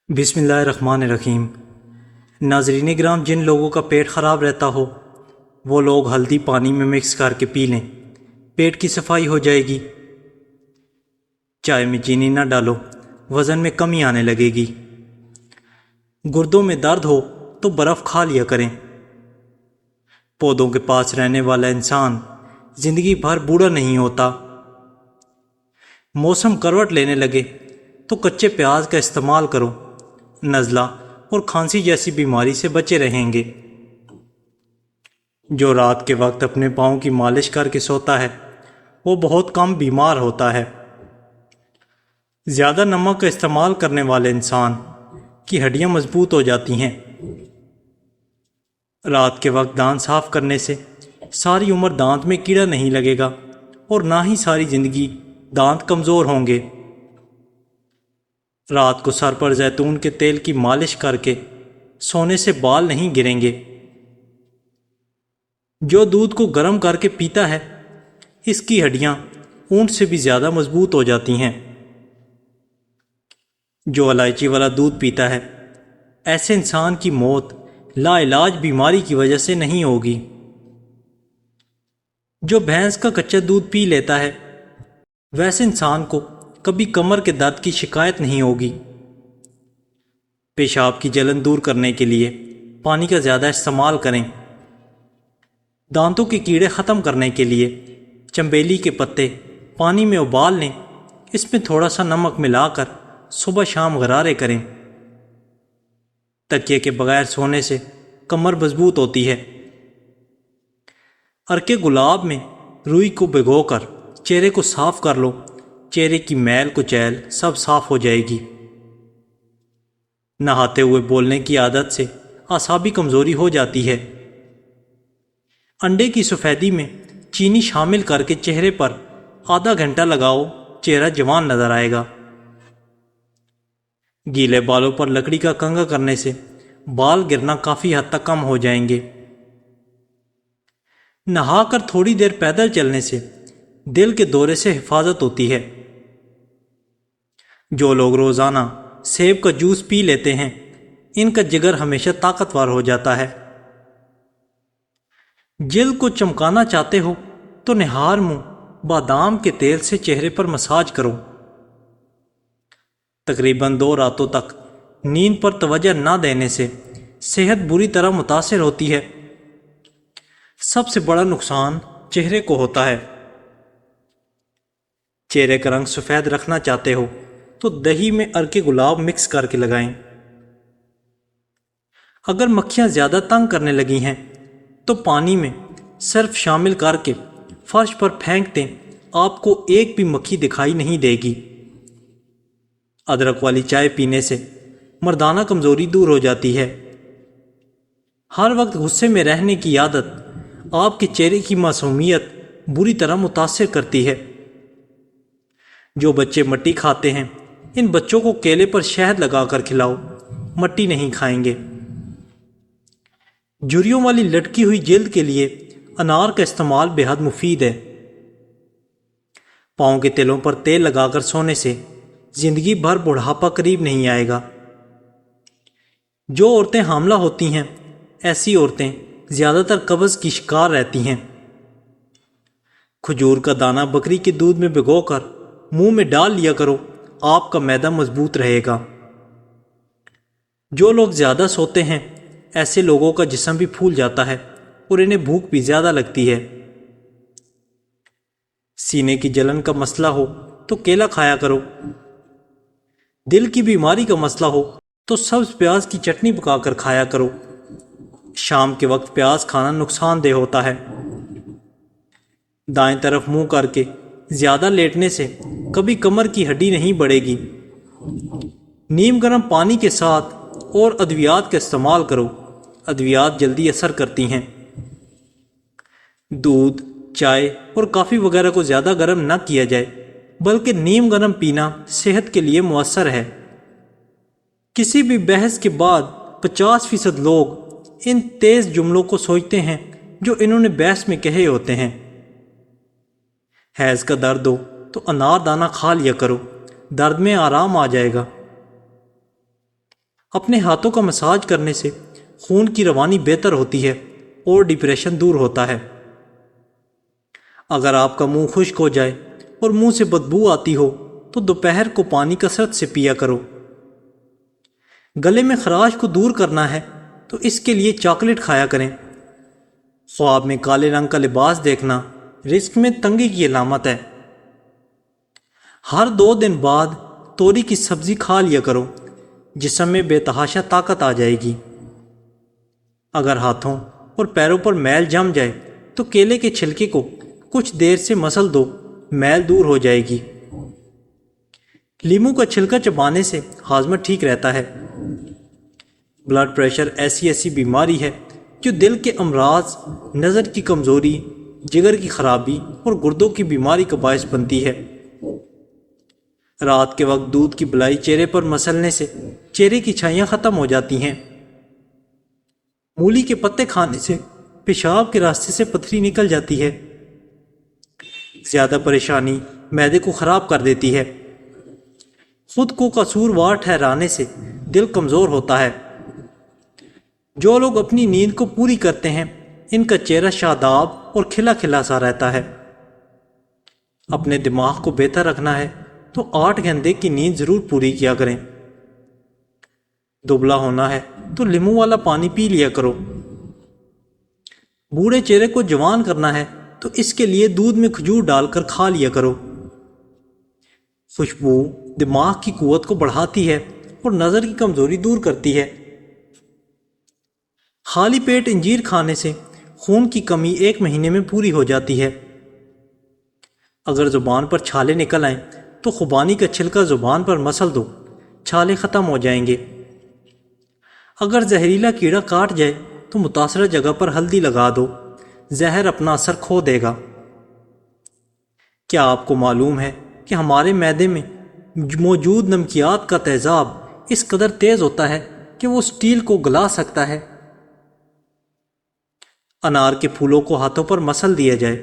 بسم اللہ الرحمن الرحیم۔ ناظرین کرام، جن لوگوں کا پیٹ خراب رہتا ہو وہ لوگ ہلدی پانی میں مکس کر کے پی لیں، پیٹ کی صفائی ہو جائے گی۔ چائے میں چینی نہ ڈالو، وزن میں کمی آنے لگے گی۔ گردوں میں درد ہو تو برف کھا لیا کریں۔ پودوں کے پاس رہنے والا انسان زندگی بھر بوڑھا نہیں ہوتا۔ موسم کروٹ لینے لگے تو کچے پیاز کا استعمال کرو، نزلہ اور کھانسی جیسی بیماری سے بچے رہیں گے۔ جو رات کے وقت اپنے پاؤں کی مالش کر کے سوتا ہے وہ بہت کم بیمار ہوتا ہے۔ زیادہ نمک کا استعمال کرنے والے انسان کی ہڈیاں مضبوط ہو جاتی ہیں۔ رات کے وقت دانت صاف کرنے سے ساری عمر دانت میں کیڑا نہیں لگے گا اور نہ ہی ساری زندگی دانت کمزور ہوں گے۔ رات کو سر پر زیتون کے تیل کی مالش کر کے سونے سے بال نہیں گریں گے۔ جو دودھ کو گرم کر کے پیتا ہے اس کی ہڈیاں اونٹ سے بھی زیادہ مضبوط ہو جاتی ہیں۔ جو الائچی والا دودھ پیتا ہے ایسے انسان کی موت لا علاج بیماری کی وجہ سے نہیں ہوگی۔ جو بھینس کا کچا دودھ پی لیتا ہے ویسے انسان کو کبھی کمر کے درد کی شکایت نہیں ہوگی۔ پیشاب کی جلن دور کرنے کے لیے پانی کا زیادہ استعمال کریں۔ دانتوں کے کیڑے ختم کرنے کے لیے چنبیلی کے پتے پانی میں ابال لیں، اس میں تھوڑا سا نمک ملا کر صبح شام غرارے کریں۔ تکیے کے بغیر سونے سے کمر مضبوط ہوتی ہے۔ عرق گلاب میں روئی کو بھگو کر چہرے کو صاف کر لو، چہرے کی میل کچیل سب صاف ہو جائے گی۔ نہاتے ہوئے بولنے کی عادت سے اعصابی کمزوری ہو جاتی ہے۔ انڈے کی سفیدی میں چینی شامل کر کے چہرے پر آدھا گھنٹہ لگاؤ، چہرہ جوان نظر آئے گا۔ گیلے بالوں پر لکڑی کا کنگھا کرنے سے بال گرنا کافی حد تک کم ہو جائیں گے۔ نہا کر تھوڑی دیر پیدل چلنے سے دل کے دورے سے حفاظت ہوتی ہے۔ جو لوگ روزانہ سیب کا جوس پی لیتے ہیں ان کا جگر ہمیشہ طاقتور ہو جاتا ہے۔ جلد کو چمکانا چاہتے ہو تو نہار منہ بادام کے تیل سے چہرے پر مساج کرو۔ تقریباً 2 راتوں تک نیند پر توجہ نہ دینے سے صحت بری طرح متاثر ہوتی ہے۔ سب سے بڑا نقصان چہرے کو ہوتا ہے۔ چہرے کا رنگ سفید رکھنا چاہتے ہو تو دہی میں عرق گلاب مکس کر کے لگائیں۔ اگر مکھیاں زیادہ تنگ کرنے لگی ہیں تو پانی میں سرف شامل کر کے فرش پر پھینک دیں، آپ کو ایک بھی مکھی دکھائی نہیں دے گی۔ ادرک والی چائے پینے سے مردانہ کمزوری دور ہو جاتی ہے۔ ہر وقت غصے میں رہنے کی عادت آپ کے چہرے کی معصومیت بری طرح متاثر کرتی ہے۔ جو بچے مٹی کھاتے ہیں ان بچوں کو کیلے پر شہد لگا کر کھلاؤ، مٹی نہیں کھائیں گے۔ جھریوں والی لٹکی ہوئی جلد کے لیے انار کا استعمال بے حد مفید ہے۔ پاؤں کے تلوں پر تیل لگا کر سونے سے زندگی بھر بڑھاپا قریب نہیں آئے گا۔ جو عورتیں حاملہ ہوتی ہیں ایسی عورتیں زیادہ تر قبض کی شکار رہتی ہیں۔ کھجور کا دانہ بکری کے دودھ میں بھگو کر منہ میں ڈال لیا کرو، آپ کا معدہ مضبوط رہے گا۔ جو لوگ زیادہ سوتے ہیں ایسے لوگوں کا جسم بھی پھول جاتا ہے اور انہیں بھوک بھی زیادہ لگتی ہے۔ سینے کی جلن کا مسئلہ ہو تو کیلا کھایا کرو۔ دل کی بیماری کا مسئلہ ہو تو سبز پیاز کی چٹنی پکا کر کھایا کرو۔ شام کے وقت پیاز کھانا نقصان دہ ہوتا ہے۔ دائیں طرف منہ کر کے زیادہ لیٹنے سے کبھی کمر کی ہڈی نہیں بڑھے گی۔ نیم گرم پانی کے ساتھ اور ادویات کا استعمال کرو، ادویات جلدی اثر کرتی ہیں۔ دودھ، چائے اور کافی وغیرہ کو زیادہ گرم نہ کیا جائے بلکہ نیم گرم پینا صحت کے لیے مؤثر ہے۔ کسی بھی بحث کے بعد 50% لوگ ان تیز جملوں کو سوچتے ہیں جو انہوں نے بحث میں کہے ہوتے ہیں۔ حیض کا درد ہو تو انار دانہ کھا لیا کرو، درد میں آرام آ جائے گا۔ اپنے ہاتھوں کا مساج کرنے سے خون کی روانی بہتر ہوتی ہے اور ڈپریشن دور ہوتا ہے۔ اگر آپ کا منہ خشک ہو جائے اور منہ سے بدبو آتی ہو تو دوپہر کو پانی کثرت سے پیا کرو۔ گلے میں خراش کو دور کرنا ہے تو اس کے لیے چاکلیٹ کھایا کریں۔ خواب میں کالے رنگ کا لباس دیکھنا رزق میں تنگی کی علامت ہے۔ ہر 2 دن بعد توری کی سبزی کھا لیا کرو، جسم میں بے تحاشا طاقت آ جائے گی۔ اگر ہاتھوں اور پیروں پر میل جم جائے تو کیلے کے چھلکے کو کچھ دیر سے مسل دو، میل دور ہو جائے گی۔ لیموں کا چھلکا چبانے سے ہاضمہ ٹھیک رہتا ہے۔ بلڈ پریشر ایسی بیماری ہے جو دل کے امراض، نظر کی کمزوری، جگر کی خرابی اور گردوں کی بیماری کا باعث بنتی ہے۔ رات کے وقت دودھ کی بلائی چہرے پر مسلنے سے چہرے کی چھائیاں ختم ہو جاتی ہیں۔ مولی کے پتے کھانے سے پیشاب کے راستے سے پتھری نکل جاتی ہے۔ زیادہ پریشانی معدے کو خراب کر دیتی ہے۔ خود کو قصوروار ٹھہرانے سے دل کمزور ہوتا ہے۔ جو لوگ اپنی نیند کو پوری کرتے ہیں ان کا چہرہ شاداب اور کھلا کھلا سا رہتا ہے۔ اپنے دماغ کو بہتر رکھنا ہے تو 8 گھنٹے کی نیند ضرور پوری کیا کریں۔ دبلا ہونا ہے تو لیموں والا پانی پی لیا کرو۔ بوڑھے چہرے کو جوان کرنا ہے تو اس کے لیے دودھ میں کھجور ڈال کر کھا لیا کرو۔ خوشبو دماغ کی قوت کو بڑھاتی ہے اور نظر کی کمزوری دور کرتی ہے۔ خالی پیٹ انجیر کھانے سے خون کی کمی 1 مہینے میں پوری ہو جاتی ہے۔ اگر زبان پر چھالے نکل آئیں تو خوبانی کا چھلکا زبان پر مسل دو، چھالے ختم ہو جائیں گے۔ اگر زہریلا کیڑا کاٹ جائے تو متاثرہ جگہ پر ہلدی لگا دو، زہر اپنا اثر کھو دے گا۔ کیا آپ کو معلوم ہے کہ ہمارے معدے میں موجود نمکیات کا تیزاب اس قدر تیز ہوتا ہے کہ وہ اسٹیل کو گلا سکتا ہے؟ انار کے پھولوں کو ہاتھوں پر مسل دیا جائے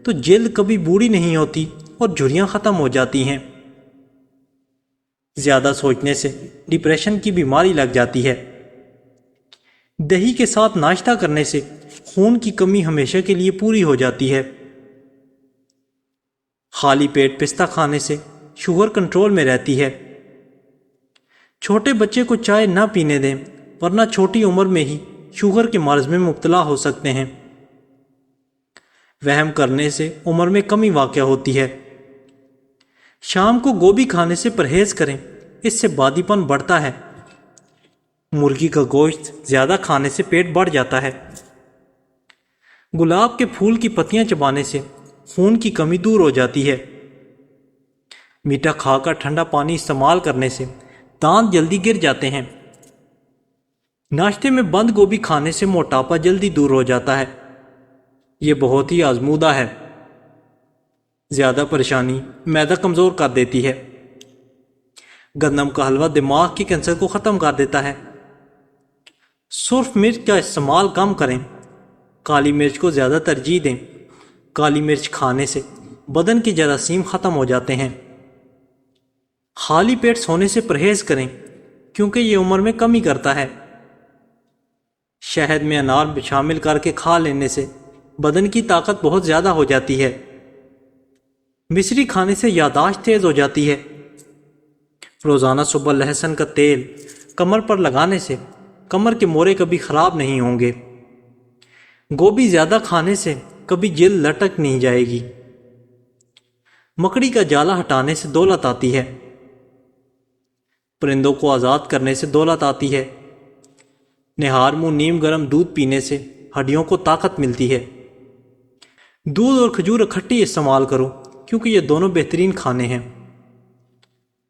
تو جلد کبھی بوڑھی نہیں ہوتی اور جھریاں ختم ہو جاتی ہیں۔ زیادہ سوچنے سے ڈپریشن کی بیماری لگ جاتی ہے۔ دہی کے ساتھ ناشتہ کرنے سے خون کی کمی ہمیشہ کے لیے پوری ہو جاتی ہے۔ خالی پیٹ پستہ کھانے سے شوگر کنٹرول میں رہتی ہے۔ چھوٹے بچے کو چائے نہ پینے دیں ورنہ چھوٹی عمر میں ہی شوگر کے مرض میں مبتلا ہو سکتے ہیں۔ وہم کرنے سے عمر میں کمی واقع ہوتی ہے۔ شام کو گوبھی کھانے سے پرہیز کریں، اس سے بادی پن بڑھتا ہے۔ مرغی کا گوشت زیادہ کھانے سے پیٹ بڑھ جاتا ہے۔ گلاب کے پھول کی پتیاں چبانے سے خون کی کمی دور ہو جاتی ہے۔ میٹھا کھا کر ٹھنڈا پانی استعمال کرنے سے دانت جلدی گر جاتے ہیں۔ ناشتے میں بند گوبھی کھانے سے موٹاپا جلدی دور ہو جاتا ہے۔ یہ بہت ہی آزمودہ ہے۔ زیادہ پریشانی معدہ کمزور کر دیتی ہے۔ گندم کا حلوہ دماغ کے کینسر کو ختم کر دیتا ہے۔ سرخ مرچ کا استعمال کم کریں، کالی مرچ کو زیادہ ترجیح دیں۔ کالی مرچ کھانے سے بدن کے جراثیم ختم ہو جاتے ہیں۔ خالی پیٹ سونے سے پرہیز کریں کیونکہ یہ عمر میں کمی کرتا ہے۔ شہد میں انار شامل کر کے کھا لینے سے بدن کی طاقت بہت زیادہ ہو جاتی ہے۔ مصری کھانے سے یادداشت تیز ہو جاتی ہے۔ روزانہ صبح لہسن کا تیل کمر پر لگانے سے کمر کے موڑے کبھی خراب نہیں ہوں گے۔ گوبھی زیادہ کھانے سے کبھی جلد لٹک نہیں جائے گی۔ مکڑی کا جالا ہٹانے سے دولت آتی ہے۔ پرندوں کو آزاد کرنے سے دولت آتی ہے۔ نہار منہ نیم گرم دودھ پینے سے ہڈیوں کو طاقت ملتی ہے۔ دودھ اور کھجور اکٹھی استعمال کرو کیونکہ یہ دونوں بہترین کھانے ہیں۔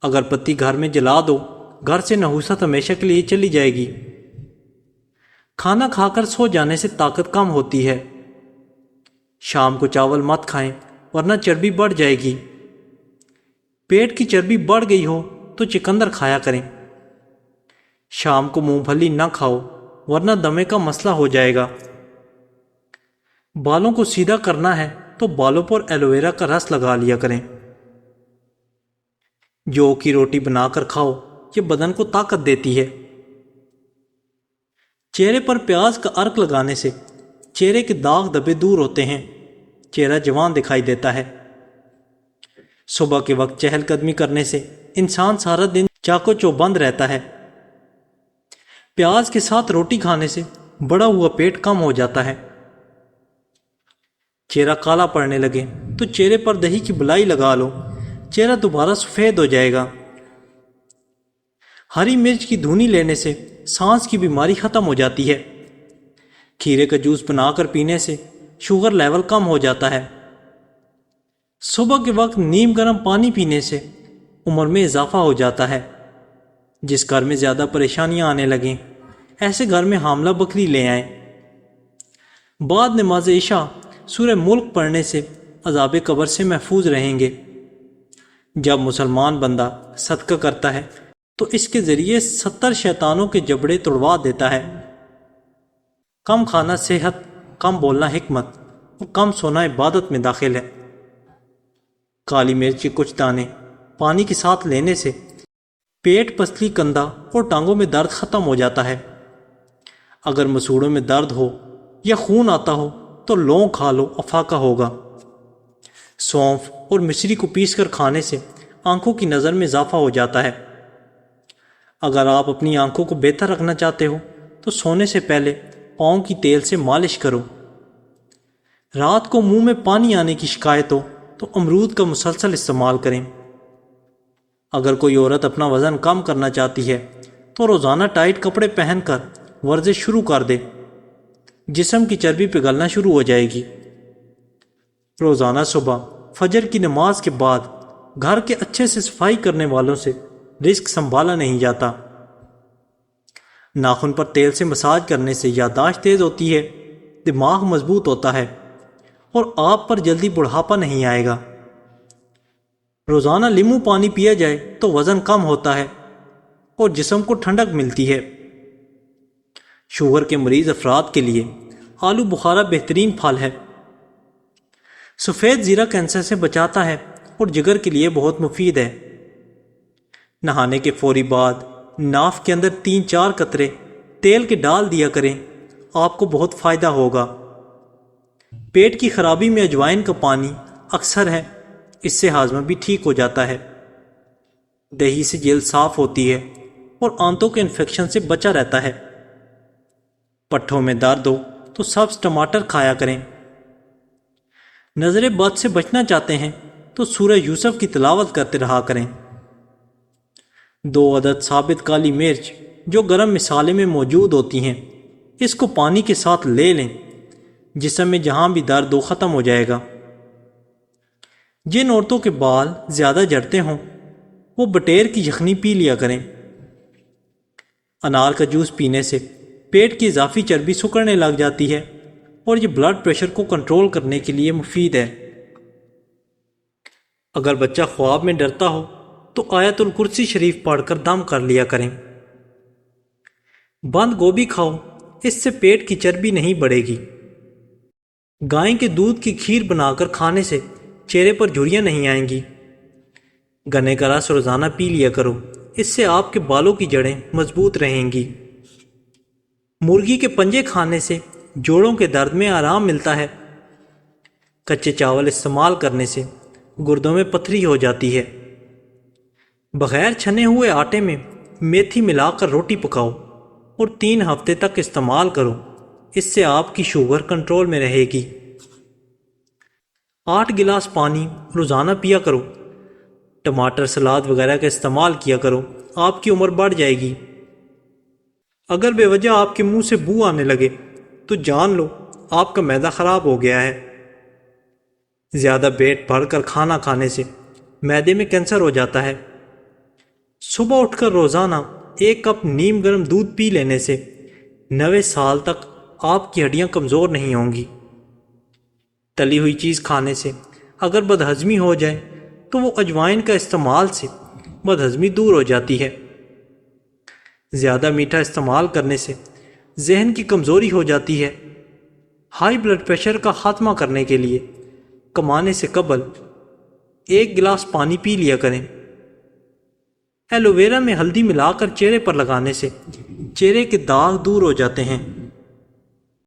اگر پتی گھر میں جلا دو، گھر سے نحوست ہمیشہ کے لیے چلی جائے گی۔ کھانا کھا کر سو جانے سے طاقت کم ہوتی ہے۔ شام کو چاول مت کھائیں ورنہ چربی بڑھ جائے گی۔ پیٹ کی چربی بڑھ گئی ہو تو چقندر کھایا کریں۔ شام کو مونگ پھلی نہ کھاؤ ورنہ دمے کا مسئلہ ہو جائے گا۔ بالوں کو سیدھا کرنا ہے تو بالوں پر ایلو ویرا کا رس لگا لیا کریں۔ جو کی روٹی بنا کر کھاؤ، یہ بدن کو طاقت دیتی ہے۔ چہرے پر پیاز کا عرق لگانے سے چہرے کے داغ دبے دور ہوتے ہیں، چہرہ جوان دکھائی دیتا ہے۔ صبح کے وقت چہل قدمی کرنے سے انسان سارا دن چاق و چوبند رہتا ہے۔ پیاز کے ساتھ روٹی کھانے سے بڑا ہوا پیٹ کم ہو جاتا ہے۔ چہرہ کالا پڑنے لگے تو چہرے پر دہی کی بلائی لگا لو، چہرہ دوبارہ سفید ہو جائے گا۔ ہری مرچ کی دھونی لینے سے سانس کی بیماری ختم ہو جاتی ہے۔ کھیرے کا جوس بنا کر پینے سے شوگر لیول کم ہو جاتا ہے۔ صبح کے وقت نیم گرم پانی پینے سے عمر میں اضافہ ہو جاتا ہے۔ جس گھر میں زیادہ پریشانیاں آنے لگیں ایسے گھر میں حاملہ بکری لے آئیں۔ بعد نماز عشاء سورہ ملک پڑھنے سے عذاب قبر سے محفوظ رہیں گے۔ جب مسلمان بندہ صدقہ کرتا ہے تو اس کے ذریعے 70 شیطانوں کے جبڑے توڑوا دیتا ہے۔ کم کھانا صحت، کم بولنا حکمت اور کم سونا عبادت میں داخل ہے۔ کالی مرچ کے کچھ دانے پانی کے ساتھ لینے سے پیٹ، پسلی، کندھا اور ٹانگوں میں درد ختم ہو جاتا ہے۔ اگر مسوڑوں میں درد ہو یا خون آتا ہو تو لونگ کھا لو، افاقہ ہوگا۔ سونف اور مشری کو پیس کر کھانے سے آنکھوں کی نظر میں اضافہ ہو جاتا ہے۔ اگر آپ اپنی آنکھوں کو بہتر رکھنا چاہتے ہو تو سونے سے پہلے پاؤں کی تیل سے مالش کرو۔ رات کو منہ میں پانی آنے کی شکایت ہو تو امرود کا مسلسل استعمال کریں۔ اگر کوئی عورت اپنا وزن کم کرنا چاہتی ہے تو روزانہ ٹائٹ کپڑے پہن کر ورزش شروع کر دے، جسم کی چربی پگھلنا شروع ہو جائے گی۔ روزانہ صبح فجر کی نماز کے بعد گھر کے اچھے سے صفائی کرنے والوں سے رزق سنبھالا نہیں جاتا۔ ناخن پر تیل سے مساج کرنے سے یادداشت تیز ہوتی ہے، دماغ مضبوط ہوتا ہے اور آپ پر جلدی بڑھاپا نہیں آئے گا۔ روزانہ لیمو پانی پیا جائے تو وزن کم ہوتا ہے اور جسم کو ٹھنڈک ملتی ہے۔ شوگر کے مریض افراد کے لیے آلو بخارا بہترین پھل ہے۔ سفید زیرہ کینسر سے بچاتا ہے اور جگر کے لیے بہت مفید ہے۔ نہانے کے فوری بعد ناف کے اندر 3-4 قطرے تیل کے ڈال دیا کریں، آپ کو بہت فائدہ ہوگا۔ پیٹ کی خرابی میں اجوائن کا پانی اکثر ہے، اس سے ہاضمہ بھی ٹھیک ہو جاتا ہے۔ دہی سے جلد صاف ہوتی ہے اور آنتوں کے انفیکشن سے بچا رہتا ہے۔ پٹھوں میں درد ہو تو سبز ٹماٹر کھایا کریں۔ نظر بد سے بچنا چاہتے ہیں تو سورہ یوسف کی تلاوت کرتے رہا کریں۔ 2 عدد ثابت کالی مرچ جو گرم مسالے میں موجود ہوتی ہیں، اس کو پانی کے ساتھ لے لیں، جسم میں جہاں بھی درد ہو ختم ہو جائے گا۔ جن عورتوں کے بال زیادہ جھڑتے ہوں وہ بٹیر کی یخنی پی لیا کریں۔ انار کا جوس پینے سے پیٹ کی اضافی چربی سکڑنے لگ جاتی ہے اور یہ بلڈ پریشر کو کنٹرول کرنے کے لیے مفید ہے۔ اگر بچہ خواب میں ڈرتا ہو تو آیت الکرسی شریف پڑھ کر دم کر لیا کریں۔ بند گوبھی کھاؤ، اس سے پیٹ کی چربی نہیں بڑھے گی۔ گائے کے دودھ کی کھیر بنا کر کھانے سے چہرے پر جھریاں نہیں آئیں گی۔ گنے کا رس روزانہ پی لیا کرو، اس سے آپ کے بالوں کی جڑیں مضبوط رہیں گی۔ مرغی کے پنجے کھانے سے جوڑوں کے درد میں آرام ملتا ہے۔ کچے چاول استعمال کرنے سے گردوں میں پتھری ہو جاتی ہے۔ بغیر چھنے ہوئے آٹے میں میتھی ملا کر روٹی پکاؤ اور 3 ہفتے تک استعمال کرو، اس سے آپ کی شوگر کنٹرول میں رہے گی۔ 8 گلاس پانی روزانہ پیا کرو۔ ٹماٹر، سلاد وغیرہ کا استعمال کیا کرو، آپ کی عمر بڑھ جائے گی۔ اگر بے وجہ آپ کے منہ سے بو آنے لگے تو جان لو آپ کا معدہ خراب ہو گیا ہے۔ زیادہ پیٹ بھر کر کھانا کھانے سے معدے میں کینسر ہو جاتا ہے۔ صبح اٹھ کر روزانہ 1 کپ نیم گرم دودھ پی لینے سے 90 سال تک آپ کی ہڈیاں کمزور نہیں ہوں گی۔ تلی ہوئی چیز کھانے سے اگر بدہضمی ہو جائے تو وہ اجوائن کا استعمال سے بدہضمی دور ہو جاتی ہے۔ زیادہ میٹھا استعمال کرنے سے ذہن کی کمزوری ہو جاتی ہے۔ ہائی بلڈ پریشر کا خاتمہ کرنے کے لیے کمانے سے قبل 1 گلاس پانی پی لیا کریں۔ ایلو ویرا میں ہلدی ملا کر چہرے پر لگانے سے چہرے کے داغ دور ہو جاتے ہیں